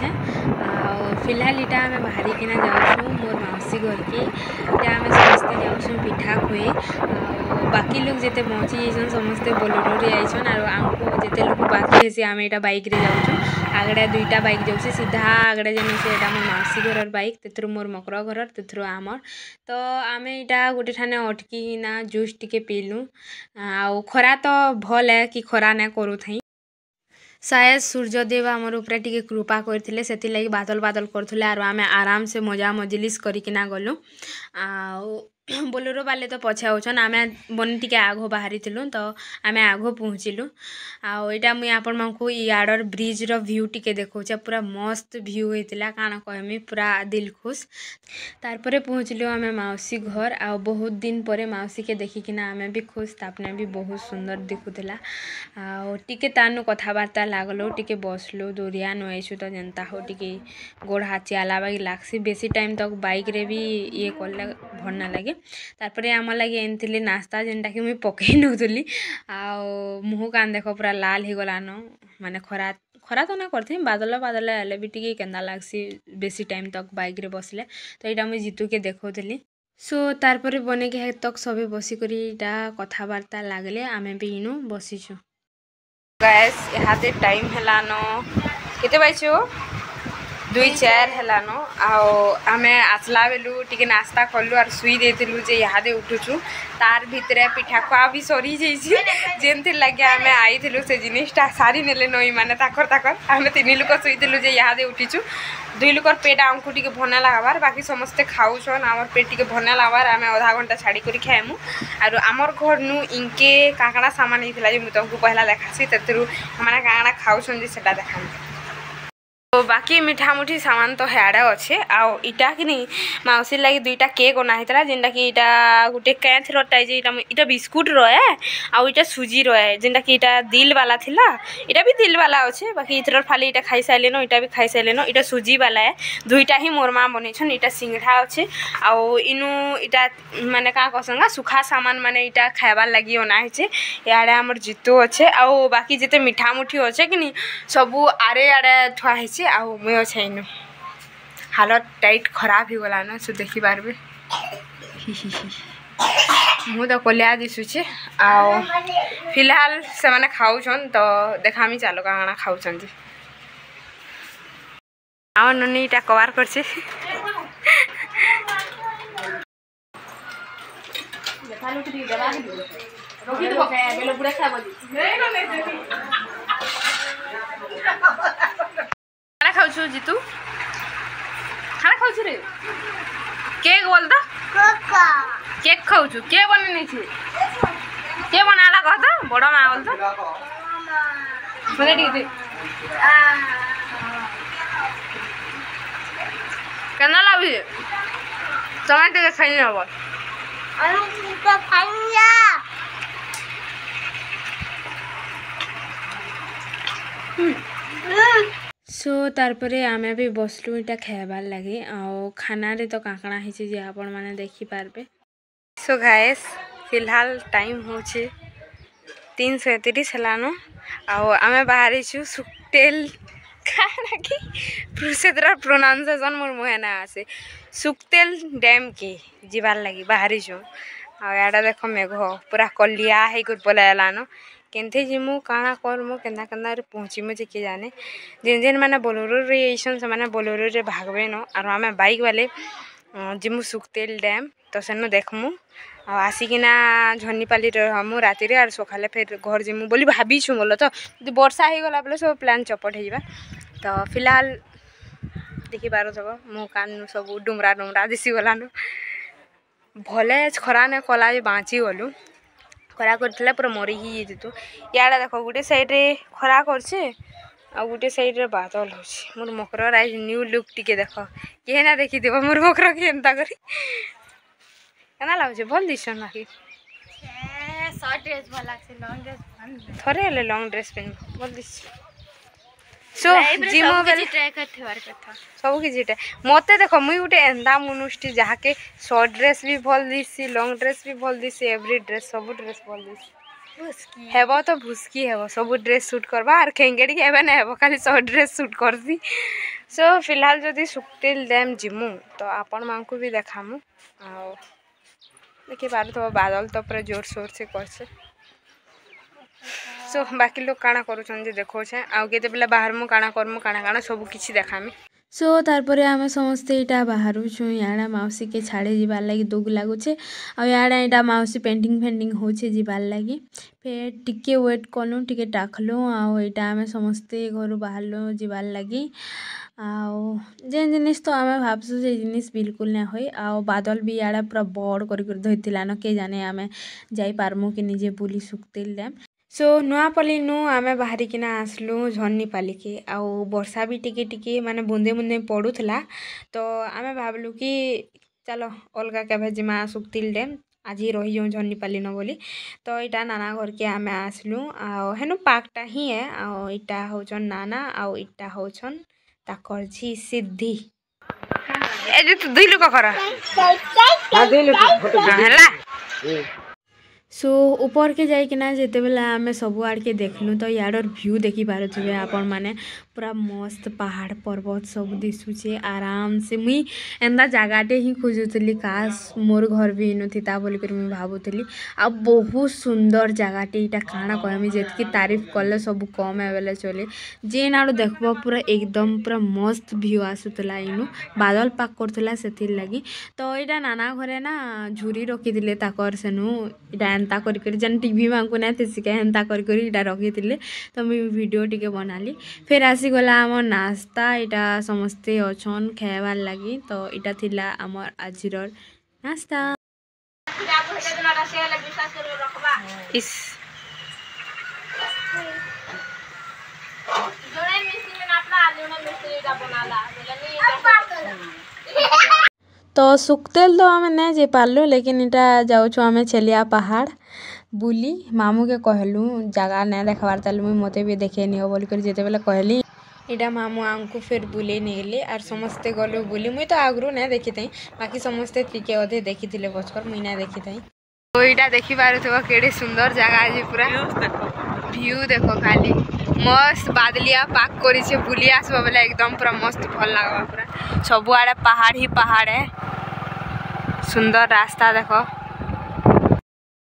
अच्छे फिलहाल इटा आम बाहरी किना जाऊँ मोर मौसी घर की आम समस्ते जाऊँ पिठा खुए बाकी लोग जिते पहुँची जाइछन समस्ते बोलेरो रे आइछन आरो आमको जिते लोग बाकी हेसी आम एटा बाइक रे जाऊँ आगड़े दुईटा बाइक जाऊँ सीधा आगड़े जन से एटा मोर मौसी घर बाइक तेथुरु मोर मकर घर तेथुरु आमर तो आम इटा गोटे ठाने अटकिना जूस टिके पीलु आउ खरा तो भल है कि खरा ना करू थाई शायद सूर्यदेव आमर उपरे टिके कृपा करथिले सेति लागि बादल बादल करथुले आरो आमे आराम से मजा मजलिस करिकिना गलु आउ बोलेरो वाले तो पछे होछन आमे बन टिके आगो बाहरी थिलु तो आमे आगो पहुँचिलु आउ एटा मुई आपण मानकु याडर ब्रिज रो व्यू टिके देखौछे पूरा मस्त व्यू होइतिला काना कहमी पूरा दिल खुश तार परे पहुँचलु आमे मौसी घर आ बहुत दिन परे मौसी के देखिकिना आमे भी खुश तापने भी बहुत सुंदर दिखुतिला आ टिके तानु कथाबार्ता लागलो टिके बसलो दूरिया नइछु तो जनता हो टिके गोड़ हाथ चला बाकी लागसी बेसी टाइम तक बाइक रे भी ये करले भर ना लगे तार परे आम लगे एनथिले नाश्ता जेनटा कि मुई पकई नउतली आ मुह कान देखो पूरा लाल ही गलानो माने खरा खरा तो ना करथि बादल बादल हेले भी टिके केंदा लागसी बेसी टाइम तक बाइक रे बसले तो एटा मुई जीतू के देखौतली सो तार परे बने के हे तक सबे बसी करी एटा कथाबार्ता लागले आमे भी इनु बसिछु गाइस यहाते टाइम हेलानो केते बाइछो 2-4 हेलानो आओ आमे आसला बेलु टिके नाश्ता करलु और सुई देतिलु जे यहादे उठुछु तार भितरे पिठा खुआ भी सरी जैछि जेनथि लागि आमे आइथिलु से जिनिसटा सारी नेले नई माने ताकर आमे तिनि लोक सुइतिलु जे यहादे उठिछु दुई लोकर पेट आमको टिके भना लागबार बाकी समस्ते खाउछन हमर पेट टिके भना लागबार आमे आधा घंटा छाड़ी करी खाएमु आरो हमर घर नु इनके काकड़ा सामान हितला जे मु तुमको पहला देखासी ततरु हमरा काकड़ा खाउछन जे सेटा देखाम तो बाकी मिठा मुठी सामान तो हेडे अच्छे आउ इटा कि नहीं मौसी लगी दुईटा केक बना होता जेनटा कि इटा गोटे कैथ रटाई जे इटा बिस्कुट रहे आउ इटा सुजी रहे जेनटा कि इटा दिल वाला थिला इटा भी दिल वाला अच्छे बाकी इथर फाली इटा खाई साइलेनो इटा भी खाई साइलेनो इटा सुजी वाला है दुईटा ही मोर माँ बनैछन इटा सिंगड़ा अच्छे आउ इनु इटा माने का कसंगा सुखा सामान माने इटा खाइबार लगी बना है याडे हमर जितु अच्छे आउ बाकी जिते मिठा मुठी अच्छे कि नहीं सबू आरे आड़े थुआ है आउ मुई अच्छे इनु हालत टाइट खराब ही गला ना सो देखि पारबे मु तो कोलिया दिसुचे आउ फिलहाल से माने खाउछन तो देखामी चालो काना खाउछन जी आउ ननी टा कवर करछे देखालु कि देला रोकी दो के गेलो बुढ़ा खाबो जी खाना खाऊ जीतू खाना खाऊ रे केक बोल तो केक खाऊ के बने नहीं छे के बनाला कह तो बड़ मां बोल तो सुने टी केना लाबी टमाटर के खाई हबो हम तो खाइया सो तार परे आमे भी बसलु इटा खाइबार लगे आउ खाना रे तो काकड़ा हिचे जे आपण माने देखि पारबे सो गाइस फिलहाल टाइम होचे 3:37 हेलानो आउ आमे बाहरी छु सुक्तेल खाना की प्रोसेदर प्रोनाउंसिएशन मोर मोहे ना आसे सुक्तेल डैम के जीवार लगी बाहरी छु आ याडा देखो मेघो पूरा कलिया हे गुर पलायलानो केनथे जिमु काना करमु केंदा केंदा रे पहुँचीमु जे के जाने जेन जेन माने बोलेरो रे एसन से माने बोलेरो रे भागबे न और आमे बाइक वाले जिमु सुक्तेल डैम तो सेनु देखमु आ आसिकिना झन्नीपाली रे हमु राति रे और सखाले फिर घर जिमु बोली भाबी छु बोलो तो यदि वर्षा हे गला बोले सब प्लान चपट हे जिबा तो फिलहाल देखि बारो सब मु कान सब डुमरा डुमरा दिसी गलानु भले खरा ने कला जे बाँची गलु खरा करथिला पूरा मरी ही जेतु याडा देखो गुटे साइड रे खरा करछे आ गुटे साइड रे बादल होछे मोर मकर राइज न्यू लुक टिके देखो के ना देखि देबो मोर मकर के एंता करी केना लागछे भल दिसन नाकी शॉर्ट ड्रेस भल लागछे लॉन्ग ड्रेस भल थरे ले लॉन्ग ड्रेस पेन भल दिस सो जिमो बेले ट्राई करथवार कथा सब कि जिटे मते देखो मुई गुटे एंदा मनुष्टी जहा के शॉर्ट ड्रेस भी भल दिसी लॉन्ग ड्रेस भी भल दिसी एवरी ड्रेस सब ड्रेस भल दिसी भुस्की हेबो तो भुस्की हेबो सब ड्रेस सूट करबा और खेंगेडी हेबे ना हेबो खाली शॉर्ट ड्रेस सूट करसी सो फिलहाल जदि सुक्तिल डैम जिमु तो आपण मानकु भी देखामु आ देखि पारु तो बादल तो पूरा जोर शोर से करछे। सो बाकी लोग काना करूछन जे देखो छे आ केते बेला बाहर मु काना करमु काना सब किछि देखामी। सो तारपरे आमे समस्ते इटा बाहरु छु याडा माउसी के छाड़े जीवार लगी दुख लागुछे आ याडा इटा माउसी पेंटिंग फेंटिंग होछे जीवार लगी फिर टिके वेट कलु टिके टाखलु आ इटा आमे समस्ते घर बाहरलु जीवार लगी आउ जेन जिनिस तो आमे भाबसु जे जिनिस बिल्कुल ना होई आ बादल भी याडा पूरा बड़ कर धोइतिला न के जाने आमे जाई पारमु कि निजे बुली सुक्तिल डैम। सो नुआपल्ली नु आमे बाहरी किना आसलु झन्नीपाली के आउ वर्षा भी टिके टिके माने बुंदे बुंदे पड़ुथला तो आमे भाबलु कि चलो अलगा केबे जिमा सुक्तिल डैम आज ही रही जाऊँ झन्नीपाली न बोली तो इटा नाना घर के आमे आसलु आउ हेनु पार्कटा ही है आउ इटा होछन नाना आउ इटा होछन ताकर झी सिद्धि ए जे तू दुई लोक करा हां दुई लोक हला। सो ऊपर के जाइकिना जेते बेला आमे सब आड़ के देखलु तो याडर व्यू देखि पारुथिबे आपण माने पूरा मस्त पहाड़ पर्वत सब दिसुचे आराम से मुई एंदा जगाटे ही खोजुतली काश मोर घर भी इनु थिता बोली कर मुई भाबुतली आ बहुत सुंदर जगाटे इटा काना कहमी जेतकी तारीफ करले सब कम एवेले चले जे नाडो देखबो पूरा एकदम पूरा मस्त व्यू आसुतला इनु बादल पाक करथला सेथिर लगी तो इटा नाना घरे ना झुरी रखी दिले ताकर सेनु इटा एंता कर जन टीवी मांगु ना तेसिके एंता कर इटा रखी दिले तो मुई वीडियो टिके बनाली फिर आसी गला आमर नाश्ता इटा समस्ते अछन खाइबार लगी तो इटा थिला आमर आजिर नाश्ता। इस तो सुक्तेल तो आमे नहीं जे पारलु लेकिन इटा जाऊछु आमे चलिया पहाड़ बुली मामू के कहलु जगह नहीं देखबार तालु मुई मते भी देखे नियो बोल कर जेते बेले कहली इटा मामू आमको फिर बुले नेले आर समस्ते गलु बुली मुई तो आगरु नहीं देखी थई बाकी समस्ते टिके अधे देखी थिले बचकर मुई नहीं देखी थई। तो इटा देखि पारुथबो केडे सुंदर जगह जे पूरा व्यू देखो खाली मस्त बादलिया पाक करी छे बुली आसबो बेले एकदम पूरा मस्त भल लागबा पूरा सब आड़े पहाड़ ही पहाड़ है सुंदर रास्ता देखो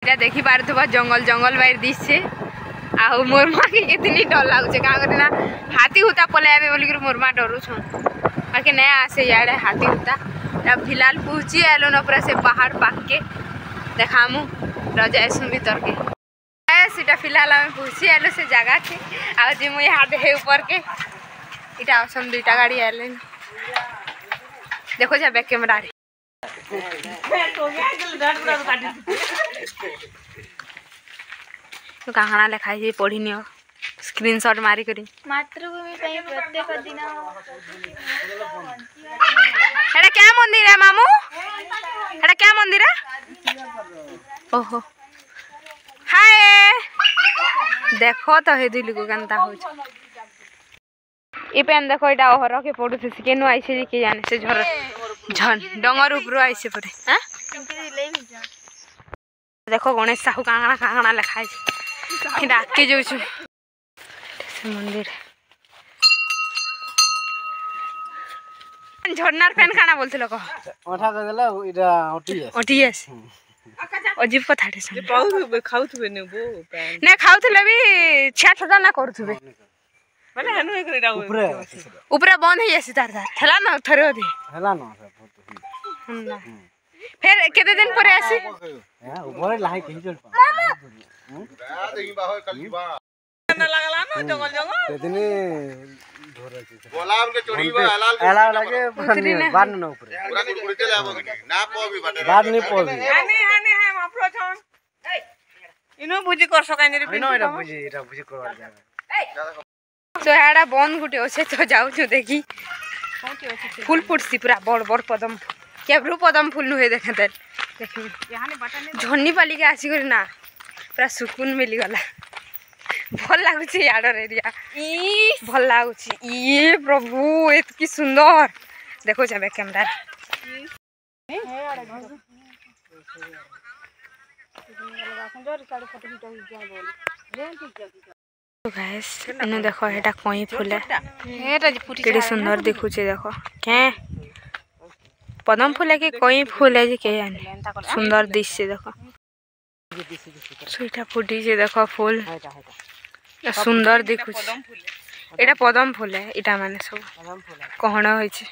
इटा देखि पारुथबो जंगल जंगल बाहर दिसछे आउ मोर मां के कितनी डर लागुछे का करे ना हाथी हुता पले आबे बोली कर मोर मां डरू छ बाकी नहीं आसे याडे हाथी हुता अब फिलहाल पहुंची आलो न पूरा से पहाड़ पाक के देखामु रजाइसु भीतर के सीटा फिलहाल आम पहुंची आलो से जगह के आ जे मुई हाथ हे ऊपर के इटा ऑप्शन दुईटा गाड़ी आले देखो जा बैक कैमरा रे तो कहाना लिखाई जे पढ़ी नियो स्क्रीनशॉट मारी करी मातृभूमि पे प्रत्येक दिन एटा क्या मंदिर है मामू एटा क्या मंदिर है ओहो हाय देखो तो हे दिल को गंता हो ई पेन देखो इटा ओहर के पडु से केनु आइसे के जाने से झर झन डंगर ऊपर आइसे परे हां देखो गणेश साहू कांगणा लिखा है कि डाक के जाऊ छु से मंदिर झरनार पेन खाना बोलथिलो को ओठा क देला इटा ओटीएस अजीब कथा रे से पाउ खाउथबे ने बो पेन ने खाउथले भी छाछटा ना करथबे माने हनु एक रेडा ऊपर बंद है ऐसे तार थला ना थरे ओदी हला न हन्ना फिर केते दिन पर आसी हां ऊपर लाही कहि चल देखि बा होय कल बा ना लागला न जंगल जंगल तेदिने धोरे छै बोलाव के चोरीबा हलाल हला लागे बान न ऊपर पूरा को उड़ चले आबो ना पबी बाटे बात नहीं पबी हाने है माफरो छन इनो बुझी कर सकाय ने रे इनो एटा बुझी करवा जागा सो हेडा बंद गुटे ओसे तो जाऊ छु देखी फूल फुटसी पूरा बड़ बड़ पदम केब्रु पदम फूल नुहे देखे त देखी यहां ने बटन झन्नी पाली के आसी करी ना पूरा सुकून मिली गला भल लागु छी याडर एरिया ई भल लागु छी ई प्रभु एतकी सुंदर देखो जाबे कैमरा गाइस इनु देखो एटा कई फूल है केडी सुंदर दिखुचे देखो के पदम फूल है कि कई फूल है जे के जाने सुंदर दिसছে देखो सुइटा फुटी जे देखो फूल सुंदर दिखुचे एटा पदम फूल है इटा माने सब कहण होइছে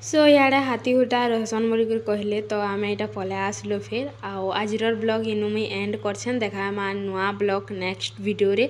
सो याडे हाथी हुटा रहसन मोरिकर कहले तो आमे एटा पले आसलो फिर आ आजर ब्लॉग इनु में एंड करछन देखा मा नुआ ब्लॉग नेक्स्ट वीडियो रे।